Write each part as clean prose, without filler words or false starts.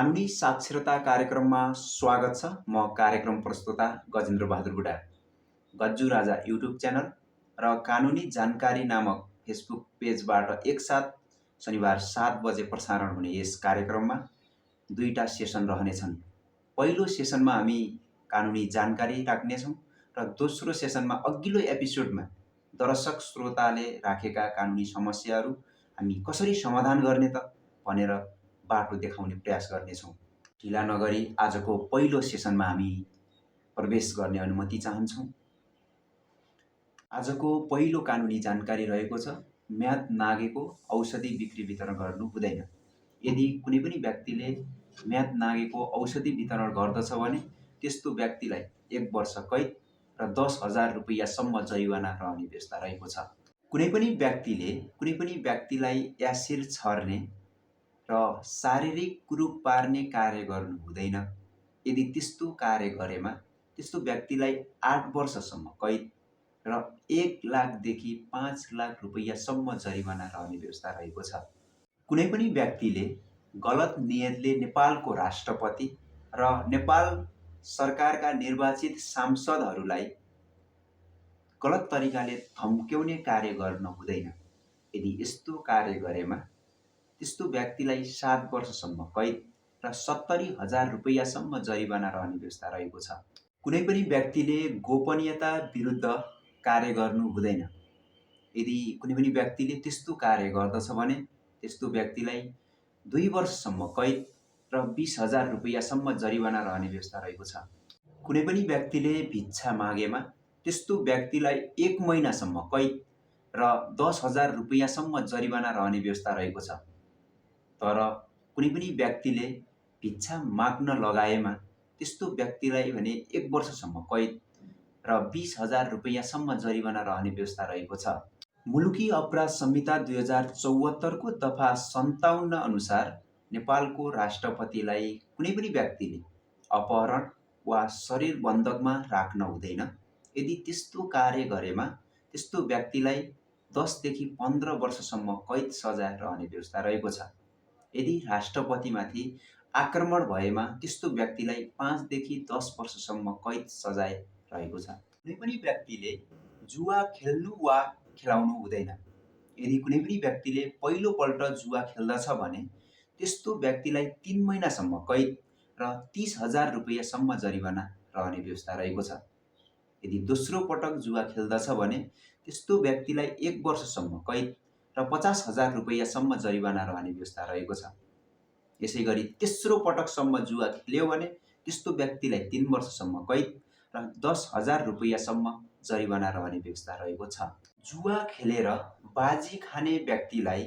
कानुनी साक्षरता कार्यक्रममा स्वागत छ। म कार्यक्रम प्रस्तोता गजेन्द्र बहादुर बुढा। गज्जु राजा युट्युब च्यानल र कानुनी जानकारी नामक फेसबुक पेजबाट एकसाथ शनिबार 7 बजे प्रसारण हुने यस कार्यक्रममा दुईटा सेसन रहनेछन्। पहिलो सेसनमा हामी कानुनी जानकारी राख्नेछौँ र दोस्रो सेसनमा अघिल्लो एपिसोडमा दर्शक श्रोताले राखेका कानुनी समस्याहरू हामी कसरी समाधान गर्ने त भनेर बाटो देखाउने प्रयास गर्नेछौँ। ढिला नगरी आजको पहिलो सेसनमा हामी प्रवेश गर्ने अनुमति चाहन्छौँ। आजको पहिलो कानुनी जानकारी रहेको छ, म्याद नागेको औषधि बिक्री वितरण गर्नु हुँदैन। यदि कुनै पनि व्यक्तिले म्याद नागेको औषधि वितरण गर्दछ भने त्यस्तो व्यक्तिलाई 1 वर्ष कैद र 10,000 रुपैयाँसम्म जरिवाना रहने व्यवस्था रहेको छ। कुनै पनि व्यक्तिले कुनै पनि व्यक्तिलाई एसिड छर्ने र शारीरिक कुरूप पार्ने कार्य गर्नु हुँदैन। यदि त्यस्तो कार्य गरेमा त्यस्तो व्यक्तिलाई 8 वर्षसम्म कैद र 1 लाखदेखि 5 लाख रुपैयाँसम्म जरिवाना रहने व्यवस्था रहेको छ। कुनै पनि व्यक्तिले गलत नियतले नेपालको राष्ट्रपति र नेपाल सरकारका निर्वाचित सांसदहरूलाई गलत तरिकाले धम्क्याउने कार्य गर्न हुँदैन। यदि यस्तो कार्य गरेमा त्यस्तो व्यक्तिलाई 7 वर्षसम्म कैद र 70,000 रुपैयाँसम्म जरिवाना रहने व्यवस्था रहेको छ। कुनै पनि व्यक्तिले गोपनीयता विरुद्ध कार्य गर्नु हुँदैन। यदि कुनै पनि व्यक्तिले त्यस्तो कार्य गर्दछ भने त्यस्तो व्यक्तिलाई 2 वर्षसम्म कैद र 20,000 रुपैयाँसम्म जरिवाना रहने व्यवस्था रहेको छ। कुनै पनि व्यक्तिले भिक्षा मागेमा त्यस्तो व्यक्तिलाई 1 महिनासम्म कैद र 10,000 रुपैयाँसम्म जरिवाना रहने व्यवस्था रहेको छ। तर कुनै पनि व्यक्तिले भिक्षा माग्न लगाएमा त्यस्तो व्यक्तिलाई भने 1 वर्षसम्म कैद र 20,000 रुपैयाँसम्म जरिवाना रहने व्यवस्था रहेको छ। मुलुकी अपराध संहिता 2074 को दफा 57 अनुसार नेपालको राष्ट्रपतिलाई कुनै पनि व्यक्तिले अपहरण वा शरीर बन्धकमा राख्न हुँदैन। यदि त्यस्तो कार्य गरेमा त्यस्तो व्यक्तिलाई 10 देखि 15 वर्षसम्म कैद सजाय रहने व्यवस्था रहेको छ। यदि राष्ट्रपतिमाथि आक्रमण भएमा त्यस्तो व्यक्तिलाई 5 देखि 10 वर्षसम्म कैद सजाय रहेको छ। कुनै पनि व्यक्तिले जुवा खेल्नु वा खेलाउनु हुँदैन। यदि कुनै पनि व्यक्तिले पहिलोपल्ट जुवा खेल्दछ भने त्यस्तो व्यक्तिलाई 3 महिनासम्म कैद र 30,000 रुपैयाँसम्म जरिवाना रहने व्यवस्था रहेको छ। यदि दोस्रो पटक जुवा खेल्दछ भने त्यस्तो व्यक्तिलाई 1 वर्षसम्म कैद र 50,000 रुपैयाँसम्म जरिवाना रहने व्यवस्था रहेको छ। यसै गरी तेस्रो पटकसम्म जुवा खेल्यो भने त्यस्तो व्यक्तिलाई 3 वर्षसम्म कैद र 10,000 रुपैयाँसम्म जरिवाना रहने व्यवस्था रहेको छ। जुवा खेलेर बाजी खाने व्यक्तिलाई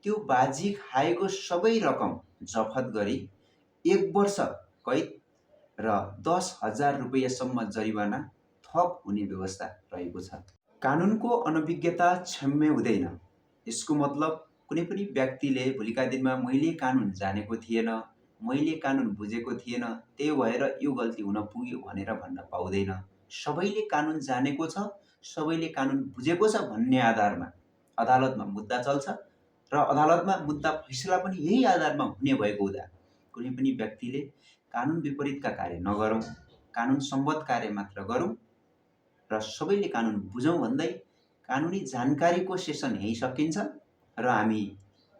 त्यो बाजी खाएको सबै रकम जफत गरी 1 वर्ष कैद र 10,000 रुपैयाँसम्म जरिवाना थप हुने व्यवस्था रहेको छ। कानुनको अनभिज्ञता क्षम्य हुँदैन। यसको मतलब कुनै पनि व्यक्तिले भोलिका दिनमा मैले कानुन जानेको थिएन, मैले कानुन बुझेको थिएन, त्यही भएर यो गल्ती हुन पुग्यो भनेर भन्न पाउँदैन। सबैले कानुन जानेको छ, सबैले कानुन बुझेको छ भन्ने आधारमा अदालतमा मुद्दा चल्छ र अदालतमा मुद्दा फैसला पनि यही आधारमा हुने भएको हुँदा कुनै पनि व्यक्तिले कानुन विपरीतका कार्य नगरौँ, कानुन सम्बद्ध कार्य मात्र गरौँ र सबैले कानुन बुझौँ भन्दै कानुनी जानकारीको सेसन यही सकिन्छ र हामी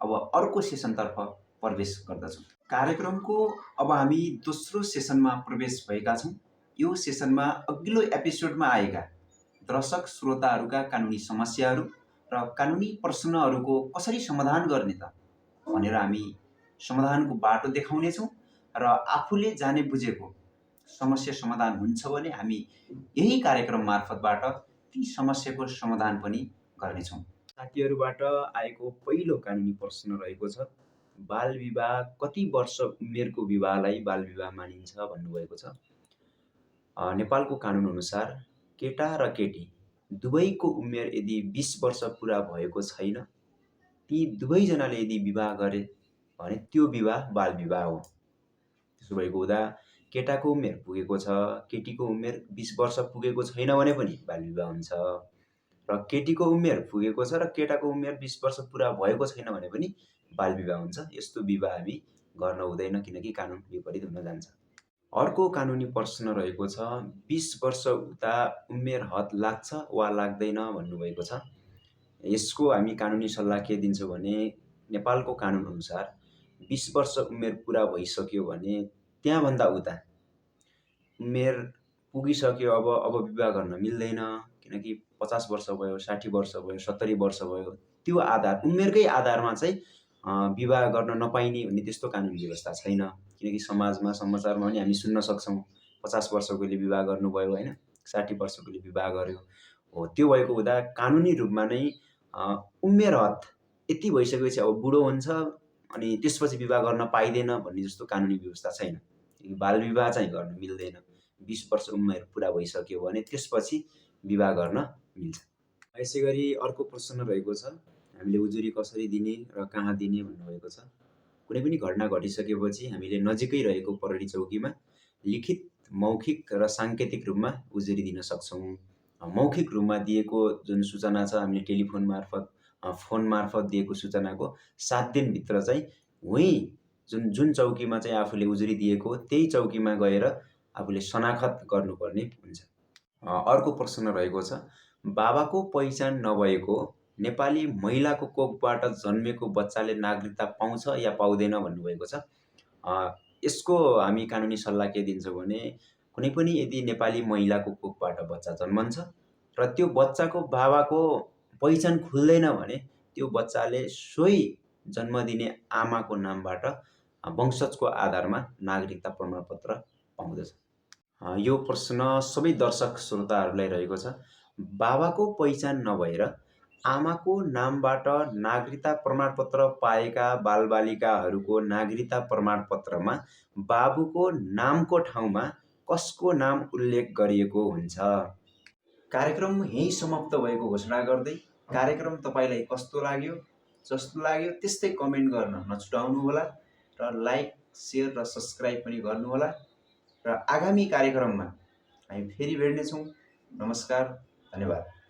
अब अर्को सेसनतर्फ प्रवेश गर्दछौँ। कार्यक्रमको अब हामी दोस्रो सेसनमा प्रवेश भएका छौँ। यो सेसनमा अघिल्लो एपिसोडमा आएका दर्शक श्रोताहरूका कानुनी समस्याहरू र कानुनी प्रश्नहरूको कसरी समाधान गर्ने त भनेर हामी समाधानको बाटो देखाउनेछौँ र आफूले जाने बुझेको समस्या समाधान हुन्छ भने हामी यही कार्यक्रम मार्फतबाट ती समस्याको समाधान पनि गर्नेछौँ। साथीहरूबाट आएको पहिलो कानुनी प्रश्न रहेको छ, बाल विवाह कति वर्ष उमेरको विवाहलाई बाल विवाह मानिन्छ भन्नुभएको छ। नेपालको कानुन अनुसार केटा र केटी दुवैको उमेर यदि 20 वर्ष पुरा भएको छैन, ती दुवैजनाले यदि विवाह गरे भने त्यो विवाह बाल विवाह हो। त्यसो भएको हुँदा केटाको उमेर पुगेको छ, केटीको उमेर 20 वर्ष पुगेको छैन भने पनि बाल विवाह हुन्छ र केटीको उमेर पुगेको छ र केटाको उमेर 20 वर्ष पुरा भएको छैन भने पनि बाल विवाह हुन्छ। यस्तो विवाह हामी गर्न हुँदैन, किनकि कानुन विपरीत हुन जान्छ। अर्को कानुनी प्रश्न रहेको छ, 20 वर्ष उता उमेर हद लाग्छ वा लाग्दैन भन्नुभएको छ। यसको हामी कानुनी सल्लाह के दिन्छौँ भने नेपालको कानुन अनुसार 20 वर्ष उमेर पुरा भइसक्यो भने त्यहाँभन्दा उता उमेर पुगिसक्यो, अब विवाह गर्न मिल्दैन, किनकि 50 वर्ष भयो, 60 वर्ष भयो, 70 वर्ष भयो, त्यो आधार उमेरकै आधारमा चाहिँ विवाह गर्न नपाइने भन्ने त्यस्तो कानुनी व्यवस्था छैन। किनकि समाजमा समाचारमा पनि हामी सुन्न सक्छौँ 50 वर्षकोले विवाह गर्नुभयो होइन, 60 वर्षकोले विवाह गर्यो हो। त्यो भएको हुँदा कानुनी रूपमा नै उमेर हद यति भइसकेपछि अब बुढो हुन्छ अनि त्यसपछि विवाह गर्न पाइँदैन भन्ने जस्तो कानुनी व्यवस्था छैन। बाल विवाह चाहिँ गर्न मिल्दैन, 20 वर्ष उमेर पुरा भइसक्यो भने त्यसपछि विवाह गर्न मिल्छ। यसै गरी अर्को प्रश्न रहेको छ, हामीले उजुरी कसरी दिने र कहाँ दिने भन्नुभएको छ। कुनै पनि घटना घटिसकेपछि हामीले नजिकै रहेको प्रहरी चौकीमा लिखित, मौखिक र साङ्केतिक रूपमा उजुरी दिन सक्छौँ। मौखिक रूपमा दिएको जुन सूचना छ, हामीले टेलिफोन मार्फत फोन मार्फत दिएको सूचनाको 7 दिनभित्र चाहिँ जुन चौकीमा चाहिँ आफूले उजुरी दिएको त्यही चौकीमा गएर आफूले शनाखत गर्नुपर्ने हुन्छ। अर्को प्रश्न रहेको छ, बाबाको पहिचान नभएको नेपाली महिलाको कोखबाट जन्मेको बच्चाले नागरिकता पाउँछ या पाउँदैन भन्नुभएको छ। यसको हामी कानुनी सल्लाह के दिन्छौँ भने कुनै पनि यदि नेपाली महिलाको कोखबाट बच्चा जन्मन्छ र त्यो बच्चाको बाबाको पहिचान खुल्दैन भने त्यो बच्चाले सोही जन्म दिने आमाको नामबाट वंशजको आधारमा नागरिकता प्रमाणपत्र पाउँदछ। यो प्रश्न सबै दर्शक श्रोताहरूलाई रहेको छ। बाबाको पहिचान नभएर आमाको नामबाट नागरिकता प्रमाणपत्र पाएका बालबालिकाहरूको नागरिकता प्रमाणपत्रमा बाबुको नामको ठाउँमा कसको नाम उल्लेख गरिएको हुन्छ। कार्यक्रम यहीँ समाप्त भएको घोषणा गर्दै कार्यक्रम तपाईँलाई कस्तो लाग्यो, जस्तो लाग्यो त्यस्तै कमेन्ट गर्न नछुटाउनुहोला र लाइक, सेयर र सब्सक्राइब पनि गर्नुहोला र आगामी कार्यक्रममा हामी फेरि भेट्नेछौँ। नमस्कार, धन्यवाद।